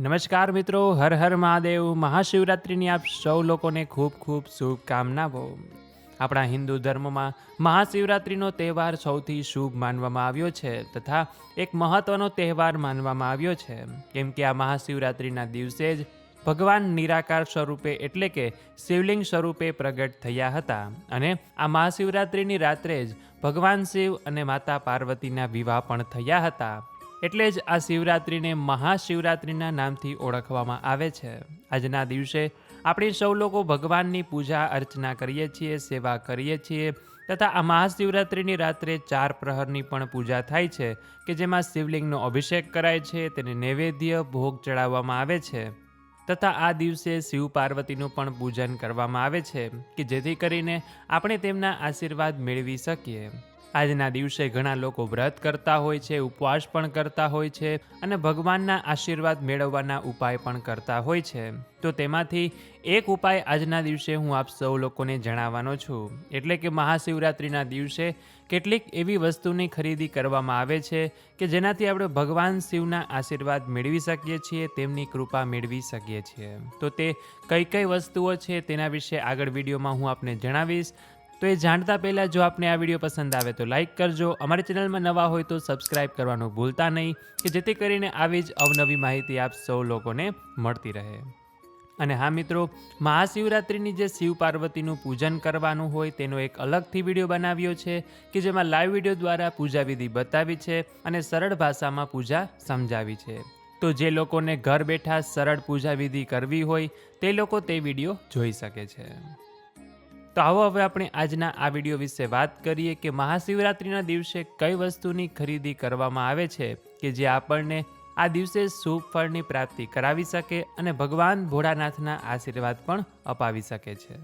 નમસ્કાર મિત્રો, હર હર મહાદેવ. મહાશિવરાત્રિની આપ સૌ લોકોને ખૂબ ખૂબ શુભકામનાઓ. આપણા હિન્દુ ધર્મમાં મહાશિવરાત્રિનો તહેવાર સૌથી શુભ માનવામાં આવ્યો છે તથા એક મહત્વનો તહેવાર માનવામાં આવ્યો છે, કેમ કે આ મહાશિવરાત્રિના દિવસે જ ભગવાન નિરાકાર સ્વરૂપે એટલે કે શિવલિંગ સ્વરૂપે પ્રગટ થયા હતા અને આ મહાશિવરાત્રિની રાત્રે જ ભગવાન શિવ અને માતા પાર્વતીના વિવાહ પણ થયા હતા. એટલે જ આ શિવરાત્રિને મહાશિવરાત્રિના નામથી ઓળખવામાં આવે છે. આજના દિવસે આપણે સૌ લોકો ભગવાનની પૂજા અર્ચના કરીએ છીએ, સેવા કરીએ છીએ તથા આ મહાશિવરાત્રિની રાત્રે 4 પ્રહરની પણ પૂજા થાય છે કે જેમાં શિવલિંગનો અભિષેક કરાય છે, તેને નૈવેદ્ય ભોગ ચડાવવામાં આવે છે તથા આ દિવસે શિવ પાર્વતીનું પણ પૂજન કરવામાં આવે છે કે જેથી કરીને આપણે તેમના આશીર્વાદ મેળવી શકીએ. આજના દિવસે ઘણા લોકો વ્રત કરતા હોય છે, ઉપવાસ પણ કરતા હોય છે અને ભગવાનના આશીર્વાદ મેળવવાના ઉપાય પણ કરતા હોય છે. તો તેમાંથી એક ઉપાય આજના દિવસે હું આપ સૌ લોકોને જણાવવાનો છું. એટલે કે મહાશિવરાત્રિના દિવસે કેટલીક એવી વસ્તુની ખરીદી કરવામાં આવે છે કે જેનાથી આપણે ભગવાન શિવના આશીર્વાદ મેળવી શકીએ છીએ, તેમની કૃપા મેળવી શકીએ છીએ. તો તે કઈ કઈ વસ્તુઓ છે તેના વિશે આગળ વિડીયોમાં હું આપને જણાવીશ. તો એ જાણતા પહેલાં જો આપને આ વિડીયો પસંદ આવે તો લાઇક કરજો, અમારી ચેનલમાં નવા હોય તો સબસ્ક્રાઇબ કરવાનું ભૂલતા નહીં કે જેથી કરીને આવી જ અવનવી માહિતી આપ સૌ લોકોને મળતી રહે. અને હા મિત્રો, મહાશિવરાત્રિની જે શિવ પાર્વતીનું પૂજન કરવાનું હોય તેનો એક અલગથી વિડીયો બનાવ્યો છે કે જેમાં લાઈવ વિડીયો દ્વારા પૂજા વિધિ બતાવી છે અને સરળ ભાષામાં પૂજા સમજાવી છે. તો જે લોકોને ઘર બેઠા સરળ પૂજા વિધિ કરવી હોય તે લોકો તે વિડીયો જોઈ શકે છે. તો આવો હવે આપણે આજના આ વિડીયો વિશે વાત કરીએ કે મહાશિવરાત્રિના દિવસે કઈ વસ્તુની ખરીદી કરવામાં આવે છે કે જે આપણને આ દિવસે શુભ ફળની પ્રાપ્તિ કરાવી શકે અને ભગવાન ભોળાનાથના આશીર્વાદ પણ અપાવી શકે છે.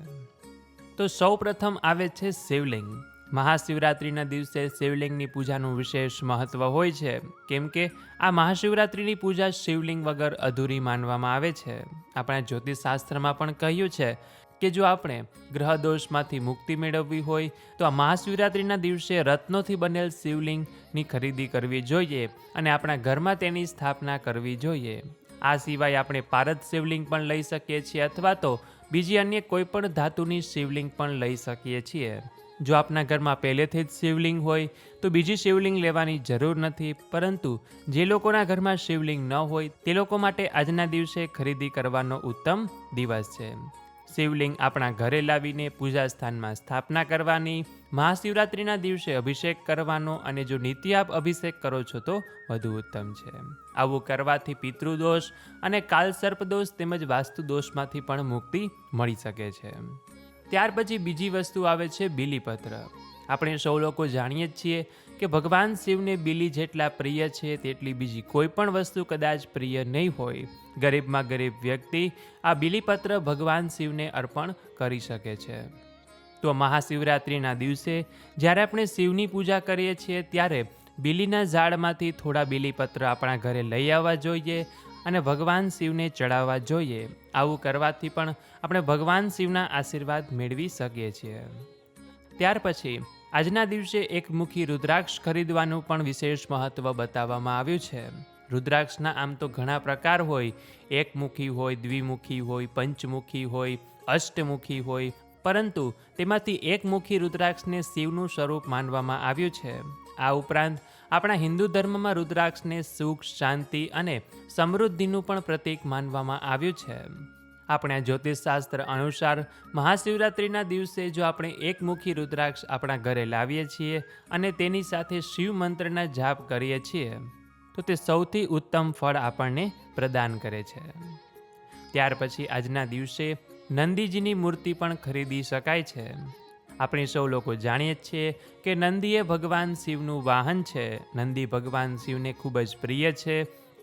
તો સૌ પ્રથમ આવે છે શિવલિંગ. મહાશિવરાત્રિના દિવસે શિવલિંગની પૂજાનું વિશેષ મહત્વ હોય છે, કેમ કે આ મહાશિવરાત્રિની પૂજા શિવલિંગ વગર અધૂરી માનવામાં આવે છે. આપણા જ્યોતિષશાસ્ત્રમાં પણ કહ્યું છે કે જો આપણે ગ્રહ દોષમાંથી મુક્તિ મેળવવી હોય તો આ મહાશિવરાત્રિના દિવસે રત્નોથી બનેલ શિવલિંગની ખરીદી કરવી જોઈએ અને આપણા ઘરમાં તેની સ્થાપના કરવી જોઈએ. આ સિવાય આપણે પારદ શિવલિંગ પણ લઈ શકીએ છીએ અથવા તો બીજી અન્ય કોઈ પણ ધાતુની શિવલિંગ પણ લઈ શકીએ છીએ. જો આપના ઘરમાં પહેલેથી જ શિવલિંગ હોય તો બીજી શિવલિંગ લેવાની જરૂર નથી, પરંતુ જે લોકોના ઘરમાં શિવલિંગ ન હોય તે લોકો માટે આજના દિવસે ખરીદી કરવાનો ઉત્તમ દિવસ છે. શિવલિંગ આપણા ઘરે લાવીને પૂજા સ્થાનમાં સ્થાપના કરવાની, મહાશિવરાત્રિના દિવસે અભિષેક કરવાનો અને જો નિત્ય આપ અભિષેક કરો છો તો વધુ ઉત્તમ છે. આવું કરવાથી પિતૃદોષ અને કાલસર્પ દોષ તેમજ વાસ્તુ દોષમાંથી પણ મુક્તિ મળી શકે છે. ત્યાર પછી બીજી વસ્તુ આવે છે બીલીપત્ર. આપણે સૌ લોકો જાણીએ જ છીએ કે ભગવાન શિવને બીલી જેટલા પ્રિય છે તેટલી બીજી કોઈ પણ વસ્તુ કદાચ પ્રિય નહીં હોય. ગરીબમાં ગરીબ વ્યક્તિ આ બીલીપત્ર ભગવાન શિવને અર્પણ કરી શકે છે. તો મહાશિવરાત્રિના દિવસે જ્યારે આપણે શિવની પૂજા કરીએ છીએ ત્યારે બીલીના ઝાડમાંથી થોડા બીલીપત્ર આપણા ઘરે લઈ આવવા જોઈએ અને ભગવાન શિવને ચડાવવા જોઈએ. આવું કરવાથી પણ આપણે ભગવાન શિવના આશીર્વાદ મેળવી શકીએ છીએ. ત્યાર પછી આજના દિવસે એકમુખી રુદ્રાક્ષ ખરીદવાનું પણ વિશેષ મહત્વ બતાવવામાં આવ્યું છે. રુદ્રાક્ષના આમ તો ઘણા પ્રકાર હોય, એકમુખી હોય, દ્વિમુખી હોય, પંચમુખી હોય, અષ્ટમુખી હોય, પરંતુ તેમાંથી એકમુખી રુદ્રાક્ષને શિવનું સ્વરૂપ માનવામાં આવ્યું છે. આ ઉપરાંત આપણા હિન્દુ ધર્મમાં રુદ્રાક્ષને સુખ, શાંતિ અને સમૃદ્ધિનું પણ પ્રતીક માનવામાં આવ્યું છે. આપણા જ્યોતિષશાસ્ત્ર અનુસાર મહાશિવરાત્રિના દિવસે જો આપણે એકમુખી રુદ્રાક્ષ આપણા ઘરે લાવીએ છીએ અને તેની સાથે શિવ મંત્રના જાપ કરીએ છીએ તો તે સૌથી ઉત્તમ ફળ આપણને પ્રદાન કરે છે. ત્યાર પછી આજના દિવસે નંદીજીની મૂર્તિ પણ ખરીદી શકાય છે. આપણે સૌ લોકો જાણીએ જ છીએ કે નંદી એ ભગવાન શિવનું વાહન છે. નંદી ભગવાન શિવને ખૂબ જ પ્રિય છે.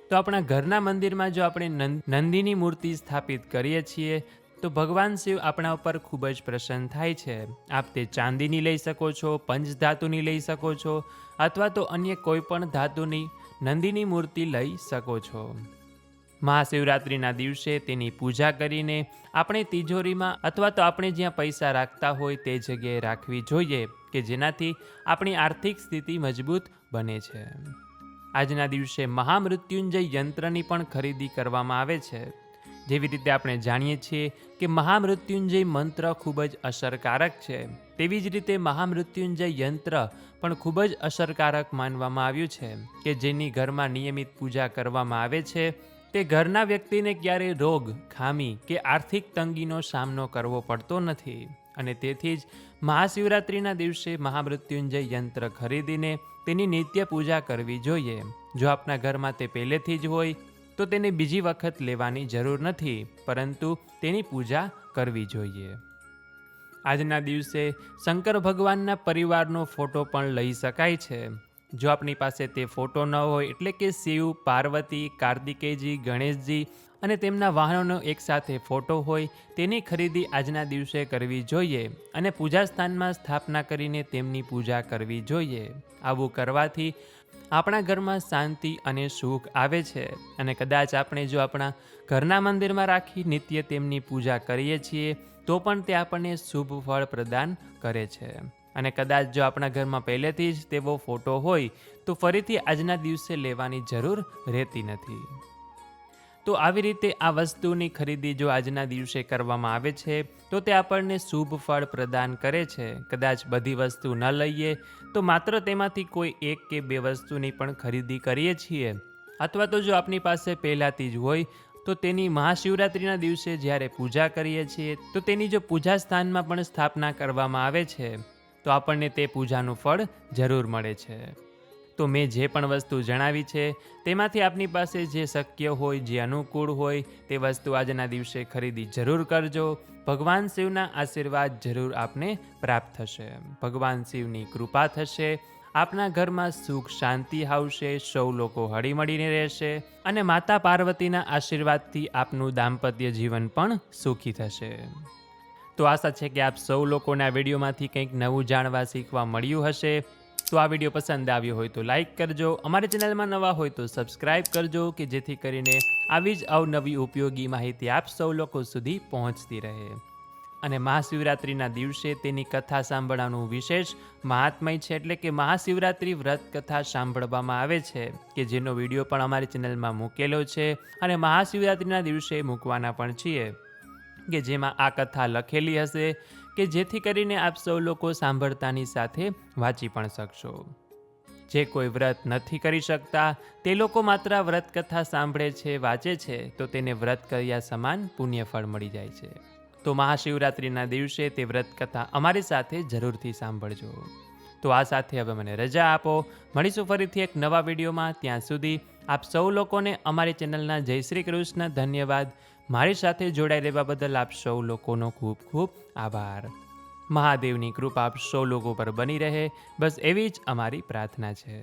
તો આપણા ઘરના મંદિરમાં જો આપણે નંદીની મૂર્તિ સ્થાપિત કરીએ છીએ તો ભગવાન શિવ આપણા ઉપર ખૂબ જ પ્રસન્ન થાય છે. આપ તે ચાંદીની લઈ શકો છો, પંચધાતુની લઈ શકો છો અથવા તો અન્ય કોઈ પણ ધાતુની નંદીની મૂર્તિ લઈ શકો છો. મહાશિવરાત્રિના દિવસે તેની પૂજા કરીને આપણે તિજોરીમાં અથવા તો આપણે જ્યાં પૈસા રાખતા હોય તે જગ્યાએ રાખવી જોઈએ કે જેનાથી આપણી આર્થિક સ્થિતિ મજબૂત બને છે. આજના દિવસે મહામૃત્યુંજય યંત્રની પણ ખરીદી કરવામાં આવે છે. જેવી રીતે આપણે જાણીએ છીએ કે મહામૃત્યુંજય મંત્ર ખૂબ જ અસરકારક છે, તેવી જ રીતે મહામૃત્યુંજય યંત્ર પણ ખૂબ જ અસરકારક માનવામાં આવ્યું છે કે જેની ઘરમાં નિયમિત પૂજા કરવામાં આવે છે તે ઘરના વ્યક્તિને ક્યારેય રોગ, ખામી કે આર્થિક તંગીનો સામનો કરવો પડતો નથી. અને તેથી જ મહાશિવરાત્રિના દિવસે મહામૃત્યુંજય યંત્ર ખરીદીને તેની નિત્ય પૂજા કરવી જોઈએ. જો આપના ઘરમાં તે પહેલેથી જ હોય તો તેને બીજી વખત લેવાની જરૂર નથી, પરંતુ તેની પૂજા કરવી જોઈએ. આજના દિવસે શંકર ભગવાનના પરિવારનો ફોટો પણ લઈ શકાય છે. જો આપની પાસે તે ફોટો ન હોય, એટલે કે શિવ, પાર્વતી, કાર્તિકેયજી, ગણેશજી અને તેમના વાહનોનો એકસાથે ફોટો હોય, તેની ખરીદી આજના દિવસે કરવી જોઈએ અને પૂજા સ્થાનમાં સ્થાપના કરીને તેમની પૂજા કરવી જોઈએ. આવું કરવાથી આપણા ઘરમાં શાંતિ અને સુખ આવે છે. અને કદાચ આપણે જો આપણા ઘરના મંદિરમાં રાખી નિત્ય તેમની પૂજા કરીએ છીએ તો પણ તે આપણને શુભ ફળ પ્રદાન કરે છે. અને કદાચ જો આપણા ઘરમાં પહેલેથી જ તેવો ફોટો હોય તો ફરીથી આજના દિવસે લેવાની જરૂર રહેતી નથી. તો આવી રીતે આ વસ્તુની ખરીદી જો આજના દિવસે કરવામાં આવે છે તો તે આપણને શુભ ફળ પ્રદાન કરે છે. કદાચ બધી વસ્તુ ન લઈએ તો માત્ર તેમાંથી કોઈ એક કે બે વસ્તુની પણ ખરીદી કરીએ છીએ, અથવા તો જો આપની પાસે પહેલાંથી જ હોય તો તેની મહાશિવરાત્રિના દિવસે જ્યારે પૂજા કરીએ છીએ તો તેની જો પૂજા સ્થાનમાં પણ સ્થાપના કરવામાં આવે છે તો આપણને તે પૂજાનું ફળ જરૂર મળે છે. તો મેં જે પણ વસ્તુ જણાવી છે તેમાંથી આપની પાસે જે શક્ય હોય, જે અનુકૂળ હોય તે વસ્તુ આજના દિવસે ખરીદી જરૂર કરજો. ભગવાન શિવના આશીર્વાદ જરૂર આપને પ્રાપ્ત થશે. ભગવાન શિવની કૃપા થશે, આપના ઘરમાં સુખ શાંતિ આવશે, સૌ લોકો હળીમળીને રહેશે અને માતા પાર્વતીના આશીર્વાદથી આપનું દાંપત્ય જીવન પણ સુખી થશે. તો આશા છે કે આપ સૌ લોકોને આ વિડીયોમાંથી કંઈક નવું જાણવા શીખવા મળ્યું હશે. તો આ વિડીયો પસંદ આવ્યો હોય તો લાઈક કરજો, અમારી ચેનલમાં નવા હોય તો સબસ્ક્રાઈબ કરજો કે જેથી કરીને આવી જ અવનવી ઉપયોગી માહિતી આપ સૌ લોકો સુધી પહોંચતી રહે. અને મહાશિવરાત્રિના દિવસે તેની કથા સાંભળવાનું વિશેષ મહાત્મય છે, એટલે કે મહાશિવરાત્રિ વ્રત કથા સાંભળવામાં આવે છે કે જેનો વિડીયો પણ અમારી ચેનલમાં મૂકેલો છે અને મહાશિવરાત્રિના દિવસે મૂકવાના પણ છીએ, કે જેમાં આ કથા લખેલી હશે કે જેથી કરીને આપ સૌ લોકો સાંભળતાની સાથે વાંચી પણ શકશો. જે કોઈ વ્રત નથી કરી શકતા તે લોકો માત્ર વ્રત કથા સાંભળે છે, વાંચે છે તો તેને વ્રત કર્યા સમાન પુણ્ય ફળ મળી જાય છે. તો મહાશિવરાત્રિના દિવસે તે વ્રત કથા અમારી સાથે જરૂરથી સાંભળજો. તો આ સાથે હવે મને રજા આપો. મળીશું ફરીથી એક નવા વિડીયોમાં. ત્યાં સુધી આપ સૌ લોકોને અમારી ચેનલના જય શ્રી કૃષ્ણ. ધન્યવાદ. મારી સાથે જોડાઈ રહેવા બદલ આપ સૌ લોકોનો ખૂબ ખૂબ આભાર. મહાદેવની કૃપા આપ સૌ લોકો પર બની રહે, બસ એવી જ અમારી પ્રાર્થના છે.